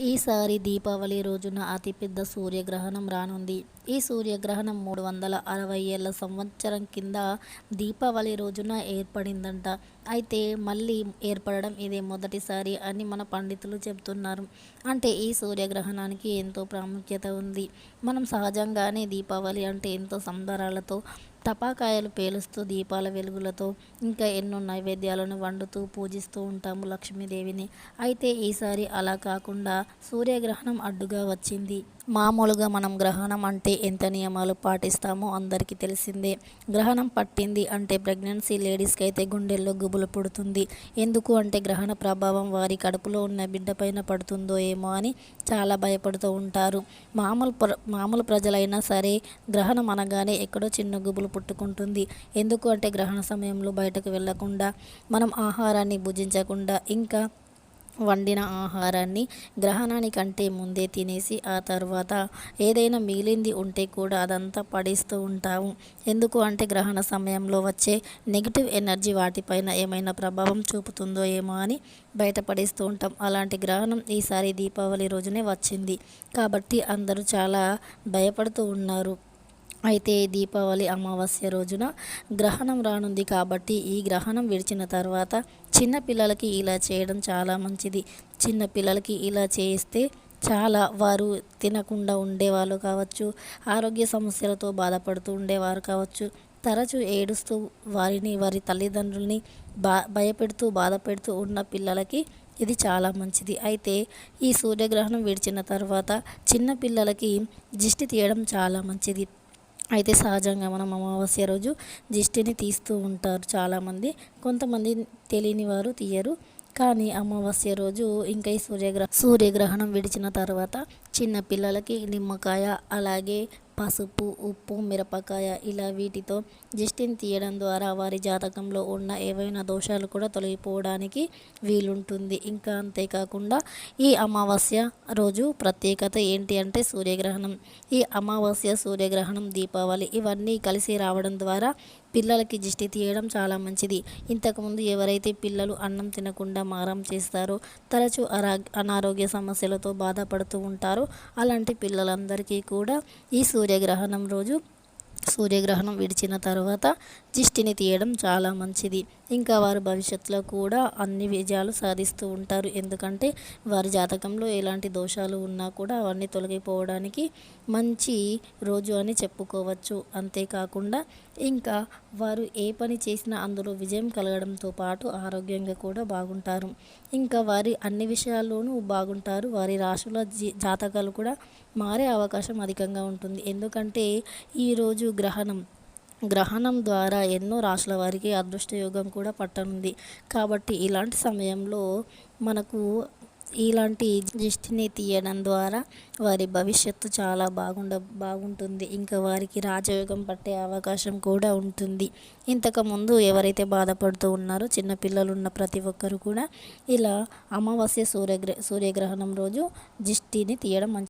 ఈసారి దీపావళి రోజున అతిపెద్ద సూర్యగ్రహణం రానుంది. ఈ సూర్యగ్రహణం 360 ఏళ్ల సంవత్సరం కింద దీపావళి రోజున ఏర్పడిందంట. అయితే మళ్ళీ ఏర్పడడం ఇదే మొదటిసారి అని మన పండితులు చెబుతున్నారు. అంటే ఈ సూర్యగ్రహణానికి ఎంతో ప్రాముఖ్యత ఉంది. మనం సహజంగానే దీపావళి అంటే ఎంతో సంబరాలతో టపాకాయలు పేలుస్తూ దీపాల వెలుగులతో ఇంకా ఎన్నో నైవేద్యాలను వండుతూ పూజిస్తూ ఉంటాము లక్ష్మీదేవిని. అయితే ఈసారి అలా కాకుండా సూర్యగ్రహణం అడ్డుగా వచ్చింది. మామూలుగా మనం గ్రహణం అంటే ఎంత నియమాలు పాటిస్తామో అందరికీ తెలిసిందే. గ్రహణం పట్టింది అంటే ప్రెగ్నెన్సీ లేడీస్కి అయితే గుండెల్లో గుబులు పుడుతుంది. ఎందుకు అంటే గ్రహణ ప్రభావం వారి కడుపులో ఉన్న బిడ్డ పైన పడుతుందో ఏమో అని చాలా భయపడుతూ ఉంటారు. మామూలు ప్రజలైనా సరే గ్రహణం అనగానే ఎక్కడో చిన్న గుబులు పుట్టుకుంటుంది. ఎందుకు అంటే గ్రహణ సమయంలో బయటకు వెళ్ళకుండా, మనం ఆహారాన్ని భుజించకుండా, ఇంకా వండిన ఆహారాన్ని గ్రహణానికంటే ముందే తినేసి ఆ తర్వాత ఏదైనా మిగిలింది ఉంటే కూడా అదంతా పడేస్తూ ఉంటాము. ఎందుకు అంటే గ్రహణ సమయంలో వచ్చే నెగిటివ్ ఎనర్జీ వాటిపైన ఏమైనా ప్రభావం చూపుతుందో ఏమో అని బయటపడేస్తూ ఉంటాం. అలాంటి గ్రహణం ఈసారి దీపావళి రోజునే వచ్చింది కాబట్టి అందరూ చాలా భయపడుతూ ఉన్నారు. అయితే దీపావళి అమావాస్య రోజున గ్రహణం రానుంది కాబట్టి ఈ గ్రహణం విడిచిన తర్వాత చిన్నపిల్లలకి ఇలా చేయడం చాలా మంచిది. చిన్నపిల్లలకి ఇలా చేస్తే చాలా వారు తినకుండా ఉండేవాళ్ళు కావచ్చు, ఆరోగ్య సమస్యలతో బాధపడుతూ ఉండేవారు కావచ్చు, తరచూ ఏడుస్తూ వారి తల్లిదండ్రుల్ని భయపెడుతూ బాధపెడుతూ ఉన్న పిల్లలకి ఇది చాలా మంచిది. అయితే ఈ సూర్యగ్రహణం విడిచిన తర్వాత చిన్నపిల్లలకి దిష్టి తీయడం చాలా మంచిది. అయితే సహజంగా మనం అమావాస్య రోజు దిష్టిని తీస్తూ ఉంటారు చాలామంది. కొంతమంది తెలియని వారు తీయరు. కానీ అమావాస్య రోజు ఇంకా ఈ సూర్యగ్రహణం విడిచిన తర్వాత చిన్న పిల్లలకి నిమ్మకాయ, అలాగే పసుపు, ఉప్పు, మిరపకాయ ఇలా వీటితో దిష్టిని తీయడం ద్వారా వారి జాతకంలో ఉన్న ఏవైనా దోషాలు కూడా తొలగిపోవడానికి వీలుంటుంది. ఇంకా అంతేకాకుండా ఈ అమావాస్య రోజు ప్రత్యేకత ఏంటి అంటే సూర్యగ్రహణం. ఈ అమావాస్య, సూర్యగ్రహణం, దీపావళి ఇవన్నీ కలిసి రావడం ద్వారా పిల్లలకి దిష్టి తీయడం చాలా మంచిది. ఇంతకుముందు ఎవరైతే పిల్లలు అన్నం తినకుండా మారం చేస్తారో, తరచూ అనారోగ్య సమస్యలతో బాధపడుతూ ఉంటారో అలాంటి పిల్లలందరికీ కూడా ఈ సూర్యగ్రహణం రోజు సూర్యగ్రహణం విడిచిన తర్వాత దిష్టిని తీయడం చాలా మంచిది. ఇంకా వారు భవిష్యత్తులో కూడా అన్ని విజయాలు సాధిస్తూ ఉంటారు. ఎందుకంటే వారి జాతకంలో ఎలాంటి దోషాలు ఉన్నా కూడా అవన్నీ తొలగిపోవడానికి మంచి రోజు అని చెప్పుకోవచ్చు. అంతేకాకుండా ఇంకా వారు ఏ పని చేసినా అందులో విజయం కలగడంతో పాటు ఆరోగ్యంగా కూడా బాగుంటారు. ఇంకా వారి అన్ని విషయాల్లోనూ బాగుంటారు. వారి రాశుల జాతకాలు కూడా మారే అవకాశం అధికంగా ఉంటుంది. ఎందుకంటే ఈరోజు గ్రహణం ద్వారా ఎన్నో రాశుల వారికి అదృష్టయోగం కూడా పట్టనుంది. కాబట్టి ఇలాంటి సమయంలో మనకు ఇలాంటి దిష్టిని తీయడం ద్వారా వారి భవిష్యత్తు చాలా బాగుంటుంది. ఇంకా వారికి రాజయోగం పట్టే అవకాశం కూడా ఉంటుంది. ఇంతకుముందు ఎవరైతే బాధపడుతూ ఉన్నారో చిన్నపిల్లలు ఉన్న ప్రతి ఒక్కరు కూడా ఇలా అమావాస్య సూర్యగ్రహణం రోజు దిష్టిని తీయడం మంచిది.